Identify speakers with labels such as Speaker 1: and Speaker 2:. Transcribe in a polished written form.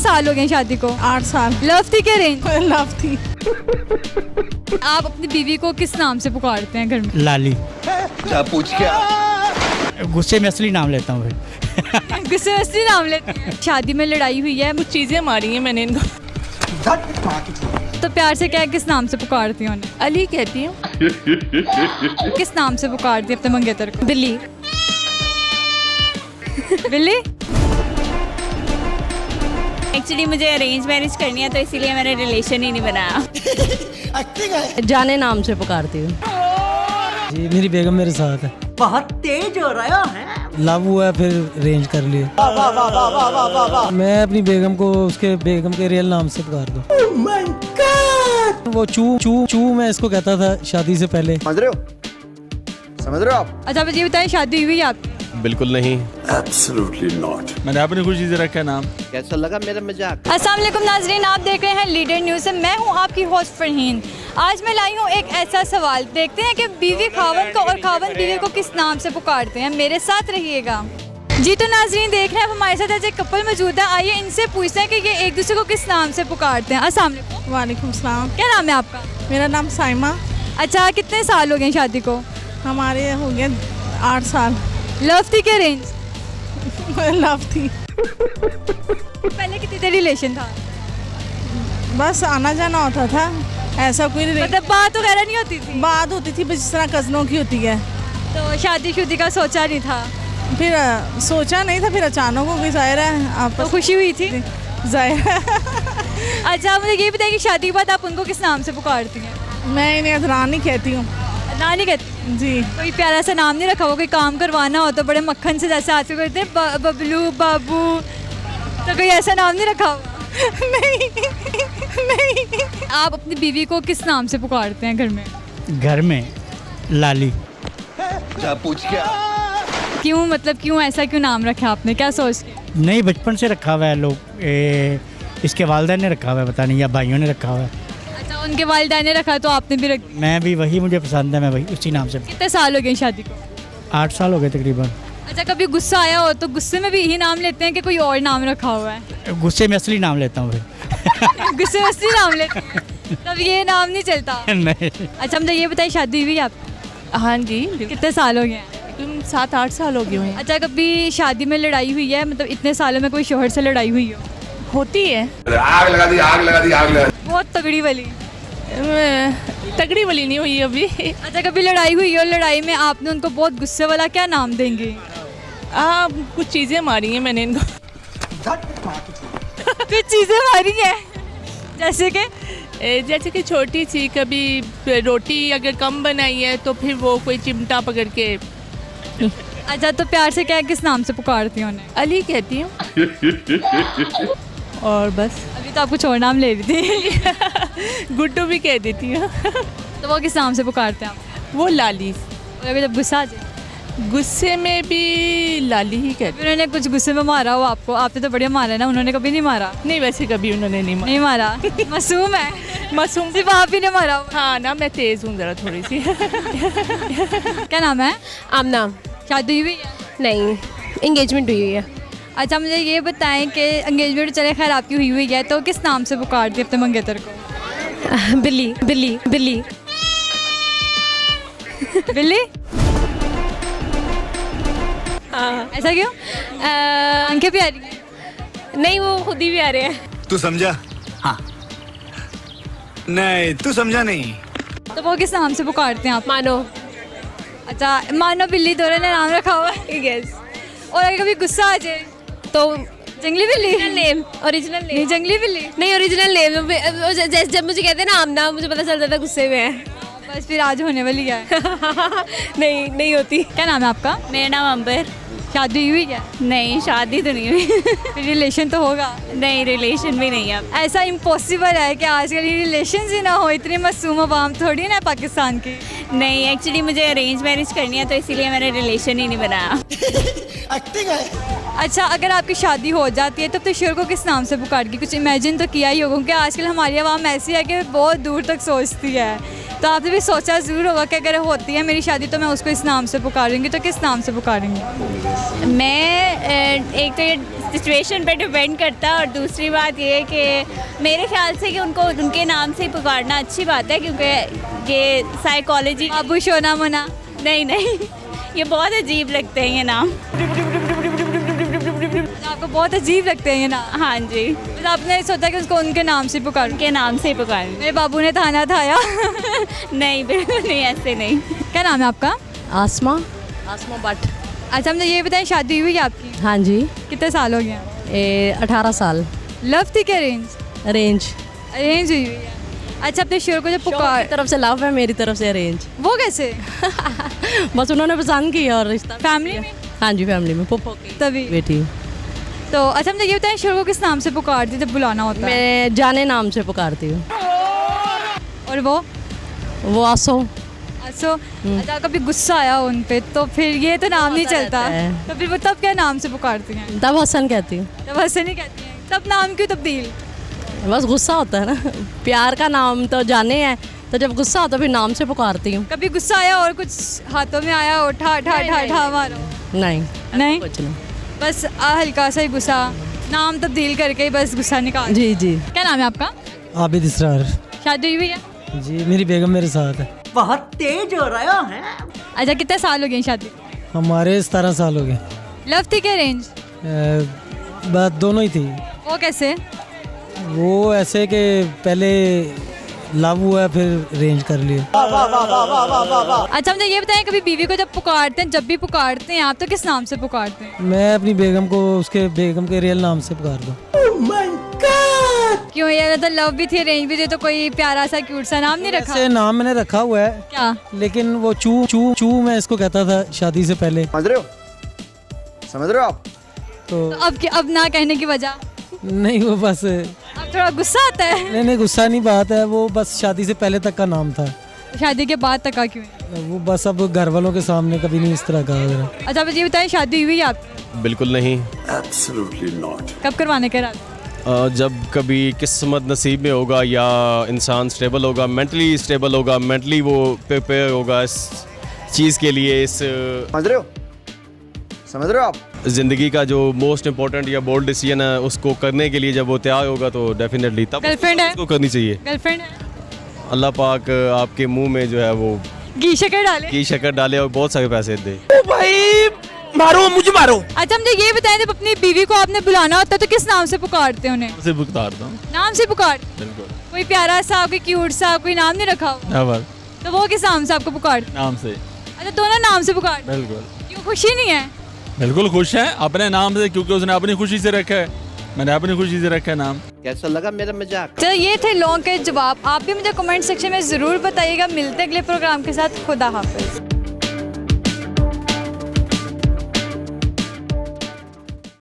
Speaker 1: साल हो गए शादी को?
Speaker 2: 8 साल।
Speaker 1: लव थी क्या अरेंज?
Speaker 2: लव थी।
Speaker 1: आप अपनी बीवी को किस नाम से पुकारते हैं घर में?
Speaker 3: लाली।
Speaker 4: क्या पूछ क्या?
Speaker 3: गुस्से में असली नाम लेता हूँ
Speaker 1: गुस्से में असली नाम लेते हैं। शादी में लड़ाई हुई है
Speaker 2: कुछ चीजें मारी हैं मैंने इनको।
Speaker 1: तो प्यार से क्या किस नाम से पुकारती हैं उन्हें?
Speaker 2: अली कहती हूँ।
Speaker 1: किस नाम से पुकारती है अपने मंगेतर को?
Speaker 2: बिल्ली।
Speaker 1: बिल्ली।
Speaker 5: एक्चुअली मुझे अरेंज मैरिज करनी है तो इसीलिए मैंने रिलेशन ही नहीं बनाया।
Speaker 2: जाने नाम से पुकारती हूँ।
Speaker 6: जी मेरी बेगम मेरे साथ है।
Speaker 7: बहुत तेज हो रहा है।
Speaker 6: लव हुआ है फिर अरेंज कर लिए। मैं अपनी बेगम को उसके बेगम के रियल नाम से पुकार दूं।
Speaker 7: Oh my God!
Speaker 6: वो चू चू चू मैं इसको कहता था शादी से पहले।
Speaker 4: समझ रहे हो? समझ रहे हो आप?
Speaker 1: अच्छा मुझे बताएं, शादी हुई है आपकी?
Speaker 8: बिल्कुल नहीं।
Speaker 4: Absolutely not.
Speaker 8: मैंने अपनी खुशी से रखा नाम।
Speaker 4: कैसा लगा मेरा मजाक?
Speaker 1: अस्सलाम वालेकुम नाजरीन, आप देख रहे हैं लीडर न्यूज़ से। मैं हूं आपकी होस्ट फरहीन। आज मैं लाई हूं एक ऐसा सवाल, देखते हैं कि बीवी खावन को और खावन बीवी को किस नाम से पुकारते हैं। मेरे साथ रहिएगा। जी तो नाजरीन देख रहे हैं, हमारे साथ आज एक कपल मौजूद है। आइए इनसे पूछते हैं कि ये एक दूसरे को किस नाम से पुकारते हैं। अस्सलाम वालेकुम।
Speaker 2: वालेकुम सलाम।
Speaker 1: क्या नाम है आपका?
Speaker 2: मेरा नाम साइमा।
Speaker 1: अच्छा, कितने साल हो गए शादी को?
Speaker 2: हमारे हो गए 8 साल।
Speaker 1: लव थी क्या अरेंज?
Speaker 2: लव थी।
Speaker 1: पहले कितनी देर रिलेशन था?
Speaker 2: बस आना जाना होता था, ऐसा कोई
Speaker 1: मतलब बात वगैरह नहीं होती थी?
Speaker 2: बात होती थी बस जिस तरह कजनों की होती है।
Speaker 1: तो शादी शुदी का सोचा नहीं था?
Speaker 2: फिर सोचा नहीं था, फिर अचानक हो गई। जाहिर है आप
Speaker 1: तो खुशी हुई थी?
Speaker 2: जाहिर है।
Speaker 1: अच्छा मुझे ये बताइए कि शादी के बाद आप उनको किस नाम से पुकारती हैं?
Speaker 2: मैं इन्हें अदरानी कहती हूँ।
Speaker 1: नानी कहती?
Speaker 2: जी।
Speaker 1: कोई प्यारा सा नाम नहीं रखा हुआ? कोई काम करवाना हो तो बड़े मक्खन से जैसे आजकल करते हैं बबलू बाबू, तो कोई ऐसा नाम नहीं रखा हुआ? नहीं। आप अपनी बीवी को किस नाम से पुकारते हैं घर में?
Speaker 3: घर में लाली।
Speaker 4: क्या पूछ क्या?
Speaker 1: क्यों, मतलब क्यों ऐसा क्यों नाम रखा आपने, क्या सोच के?
Speaker 3: नहीं, बचपन से रखा हुआ है लोग। इसके वालिदैन ने रखा हुआ है, पता नहीं, या भाइयों ने रखा हुआ है।
Speaker 1: अच्छा, उनके वालिदैन ने रखा तो आपने भी रख?
Speaker 3: मैं भी वही, मुझे पसंद है, मैं वही उसी नाम से।
Speaker 1: कितने साल हो गए शादी को?
Speaker 3: 8 साल हो गए तकरीबन।
Speaker 1: अच्छा, कभी गुस्सा आया हो तो गुस्से में भी यही नाम लेते हैं कि कोई और नाम रखा हुआ है?
Speaker 3: गुस्से में असली नाम लेता हूँ फिर।
Speaker 1: गुस्से में असली नाम लेते हैं, तब ये नाम नहीं चलता?
Speaker 3: नहीं।
Speaker 1: अच्छा मुझे ये बताइए, शादी हुई आप?
Speaker 2: हाँ जी।
Speaker 1: कितने साल हो गए हैं?
Speaker 2: 7-8 साल हो गए हैं।
Speaker 1: अच्छा, कभी शादी में लड़ाई हुई है, मतलब इतने सालों में कोई शोहर से लड़ाई हुई हो?
Speaker 2: होती है।
Speaker 4: आग लगा दी, आग लगा दी, आग लगा दी।
Speaker 1: बहुत तगड़ी वाली?
Speaker 2: तगड़ी वाली नहीं हुई अभी।
Speaker 1: अच्छा, कभी लड़ाई हुई और लड़ाई में आपने उनको बहुत गुस्से वाला क्या नाम देंगे?
Speaker 2: कुछ चीजें मारी हैं मैंने इनको।
Speaker 1: कुछ चीज़ें मारी हैं जैसे कि
Speaker 2: छोटी सी कभी रोटी अगर कम बनाई है तो फिर वो कोई चिमटा पकड़ के।
Speaker 1: अच्छा, तो प्यार से क्या किस नाम से पुकारती हैं उन्हें?
Speaker 2: अली कहती हूँ। और बस।
Speaker 1: अभी तो आप कुछ और नाम ले रही थी।
Speaker 2: गुड्डू भी कह देती हूँ।
Speaker 1: तो वो किस नाम से पुकारते हैं आप?
Speaker 2: वो लाली।
Speaker 1: और अभी जब गुस्सा आ जाए?
Speaker 2: गुस्से में भी लाली ही कहती।
Speaker 1: उन्होंने कुछ गुस्से में मारा हो आपको? आपने तो बढ़िया मारा है ना, उन्होंने कभी नहीं मारा?
Speaker 2: नहीं, वैसे कभी उन्होंने नहीं
Speaker 1: नहीं मारा। मासूम है।
Speaker 2: मासूम
Speaker 1: सिर्फ आप ही ने मारा हुआ।
Speaker 2: हाँ ना, मैं तेज हूँ जरा थोड़ी सी।
Speaker 1: क्या नाम है?
Speaker 9: आमना।
Speaker 1: शादी हुई है?
Speaker 9: नहीं, एंगेजमेंट हुई है।
Speaker 1: अच्छा मुझे ये बताएं कि एंगेजमेंट चले खैर आपकी हुई है, तो किस नाम से पुकारती है अपने मंगेतर को?
Speaker 9: बिल्ली बिल्ली बिल्ली।
Speaker 1: बिल्ली?
Speaker 9: हाँ।
Speaker 1: ऐसा क्यों? आंखें प्यारी हैं?
Speaker 9: नहीं, वो खुद ही भी आ रहे हैं।
Speaker 4: तू समझा? हाँ। नहीं, तू समझा नहीं।
Speaker 1: तो वो किस नाम से पुकारते हैं आप?
Speaker 9: मानो।
Speaker 1: अच्छा, मानो बिल्ली दोनों ने नाम रखा हुआ है?
Speaker 9: यस।
Speaker 1: और अगर कभी गुस्सा आ जाए
Speaker 9: तो
Speaker 1: जंगली बिल्ली?
Speaker 9: नेम, ओरिजिनल
Speaker 1: नहीं,
Speaker 9: नेम।
Speaker 1: जंगली बिल्ली
Speaker 9: नहीं, ओरिजिनल नेम। जब मुझे कहते हैं ना आमना, मुझे पता चल जाता है गुस्से में है।
Speaker 1: बस फिर आज होने वाली है।
Speaker 9: नहीं होती।
Speaker 1: क्या नाम है आपका?
Speaker 5: मेरा नाम अंबर।
Speaker 1: शादी हुई है?
Speaker 5: नहीं, शादी तो नहीं हुई।
Speaker 1: फिर रिलेशन तो होगा?
Speaker 5: नहीं, रिलेशन भी नहीं है अब।
Speaker 1: ऐसा इम्पॉसिबल है कि आजकल रिलेशन ही ना हो, इतनी मासूम आवाम थोड़ी ना पाकिस्तान की।
Speaker 5: नहीं, एक्चुअली मुझे अरेंज मैरिज करनी है तो इसीलिए मैंने रिलेशन ही नहीं बनाया।
Speaker 7: एक्टिंग है।
Speaker 1: अच्छा, अगर आपकी शादी हो जाती है तो अपने शोहर को किस नाम से पुकारेगी? कुछ इमेजिन तो किया ही होगा, क्योंकि आजकल हमारी आवाम ऐसी है कि बहुत दूर तक सोचती है। तो आपने भी सोचा ज़रूर होगा कि अगर होती है मेरी शादी तो मैं उसको इस नाम से पुकारूंगी, तो किस नाम से पुकारेंगी?
Speaker 5: मैं एक तो ये सिचुएशन पे डिपेंड करता है। और दूसरी बात ये है कि मेरे ख्याल से कि उनको उनके नाम से ही पुकारना अच्छी बात है, क्योंकि ये साइकोलॉजी।
Speaker 1: बाबू शोना मोना।
Speaker 5: नहीं ये बहुत अजीब लगते हैं ये नाम।
Speaker 1: आपको बहुत अजीब लगते हैं ये नाम।
Speaker 5: हाँ जी,
Speaker 1: तो आपने सोचा कि उसको उनके नाम से पुकारूं।
Speaker 5: उनके नाम से ही पुकारें।
Speaker 1: मेरे बाबू ने थाना थाया।
Speaker 5: नहीं बिल्कुल नहीं, ऐसे नहीं।
Speaker 1: क्या नाम है आपका?
Speaker 10: आसमा भट्ट।
Speaker 1: अच्छा मुझे ये बताएं, शादी हुई है आपकी?
Speaker 10: हाँ जी,
Speaker 1: कितने साल हो गए?
Speaker 10: 18 साल।
Speaker 1: लव थी क्या अरेंज?
Speaker 10: अरेंज।
Speaker 1: अरेंज हुई है। अच्छा अपने शोर को जब पुकार,
Speaker 10: तरफ से लव है, मेरी तरफ से अरेंज।
Speaker 1: वो कैसे?
Speaker 10: बस उन्होंने पसंद किया और रिश्ता
Speaker 1: फैमिली में?
Speaker 10: हाँ जी, फैमिली में पुप्पो की
Speaker 1: तभी।
Speaker 10: बेटी।
Speaker 1: तो अच्छा मुझे ये बताएं, शोर को किस नाम से पुकारती जब बुलाना होता है?
Speaker 10: मैं जाने नाम से पुकारती हूँ।
Speaker 1: और वो
Speaker 10: आसो।
Speaker 1: अच्छा अच्छा, कभी गुस्सा आया उन पे तो फिर ये तो नाम नहीं
Speaker 10: होता
Speaker 1: चलता,
Speaker 10: रहता है।
Speaker 1: तो फिर वो तब क्या नाम से पुकारती हैं?
Speaker 10: तब हसन कहती हूँ।
Speaker 1: तब हंसे नहीं कहती हैं, तब नाम क्यों तब्दील?
Speaker 10: बस गुस्सा होता है ना। प्यार का नाम तो जाने है, तो जब गुस्सा होता है फिर नाम से पुकारती हूँ।
Speaker 1: कभी गुस्सा आया और कुछ हाथों में आया और ठा ठा ठा ठा मारो?
Speaker 10: नहीं
Speaker 1: नहीं,
Speaker 10: कुछ नहीं।
Speaker 1: बस हल्का सा ही गुस्सा, नाम तब्दील करके ही बस गुस्सा निकाल।
Speaker 6: जी जी।
Speaker 1: क्या नाम है आपका?
Speaker 6: आबिद इसरार।
Speaker 1: शादी हुई है?
Speaker 6: जी, मेरी बेगम मेरे साथ है।
Speaker 7: बहुत तेज हो रहा है।
Speaker 1: अच्छा कितने साल हो गए शादी?
Speaker 6: हमारे 17 साल हो गए।
Speaker 1: लव थी क्या अरेंज?
Speaker 6: बात दोनों ही थी।
Speaker 1: वो कैसे?
Speaker 6: वो ऐसे कि पहले लव हुआ फिर अरेंज कर लिया।
Speaker 1: अच्छा मुझे ये बताएं, कभी बीवी को जब पुकारते हैं, जब भी पुकारते हैं आप, तो किस नाम से पुकारते हैं?
Speaker 6: मैं अपनी बेगम को उसके बेगम के रियल नाम से पुकार दूँ।
Speaker 1: क्यों, ये तो लव भी थी अरेंज भी थी, तो कोई प्यारा सा क्यूट सा नाम नहीं रखा?
Speaker 6: ऐसे नाम मैंने रखा हुआ है।
Speaker 1: क्या?
Speaker 6: लेकिन वो चू चू चू मैं इसको कहता था शादी से पहले।
Speaker 4: समझ रहे हो आप?
Speaker 6: तो
Speaker 1: अब ना कहने की वजह?
Speaker 6: नहीं, वो बस
Speaker 1: अब थोड़ा गुस्सा आता है?
Speaker 6: नहीं गुस्सा नहीं बात है, वो बस शादी से पहले तक का नाम था।
Speaker 1: शादी के बाद तक का क्यों है?
Speaker 6: वो बस अब घर वालों के सामने कभी नहीं इस तरह का वगैरह।
Speaker 1: अच्छा मुझे ये बताएं, शादी हुई है आपकी?
Speaker 8: बिल्कुल नहीं।
Speaker 1: कब करवाने के रात?
Speaker 8: जब कभी किस्मत नसीब में होगा या इंसान स्टेबल होगा, मेंटली स्टेबल होगा, मेंटली वो प्रिपेयर होगा इस चीज़ के लिए, इस समझ रहे हो आप? ज़िंदगी का जो मोस्ट इम्पोर्टेंट या बोल्ड डिसीजन है उसको करने के लिए जब वो तैयार होगा तो डेफिनेटली तब
Speaker 1: गर्लफ्रेंड है?
Speaker 8: उसको करनी चाहिए।
Speaker 1: गर्लफ्रेंड है?
Speaker 8: अल्लाह पाक आपके मुंह में जो है वो
Speaker 1: घी शक्कर डाले?
Speaker 8: की शक्कर डाले और बहुत सारे पैसे दे।
Speaker 7: मारो मुझे मारो।
Speaker 1: अच्छा मुझे ये बताएं, जब अपनी बीवी को आपने बुलाना होता है तो किस नाम से पुकारते हैं उन्हें?
Speaker 8: से पुकारता हूँ।
Speaker 1: नाम से पुकार?
Speaker 8: बिल्कुल।
Speaker 1: कोई प्यारा सा, कोई क्यूट सा, कोई नाम नहीं रखा हो?
Speaker 8: नेवर।
Speaker 1: तो वो किस नाम से आपको पुकारते?
Speaker 8: नाम से।
Speaker 1: अच्छा दोनों नाम से पुकारते?
Speaker 8: बिल्कुल।
Speaker 1: क्यों, खुशी नहीं है?
Speaker 8: बिल्कुल खुश है अपने नाम से, क्योंकि उसने अपनी खुशी से रखा है, मैंने अपनी खुशी से रखा है नाम।
Speaker 7: कैसा लगा मेरा मजाक?
Speaker 1: तो ये थे लोगों के जवाब। आप भी मुझे कमेंट सेक्शन में ज़रूर बताइएगा। मिलते अगले प्रोग्राम के साथ। खुदा हाफिज़।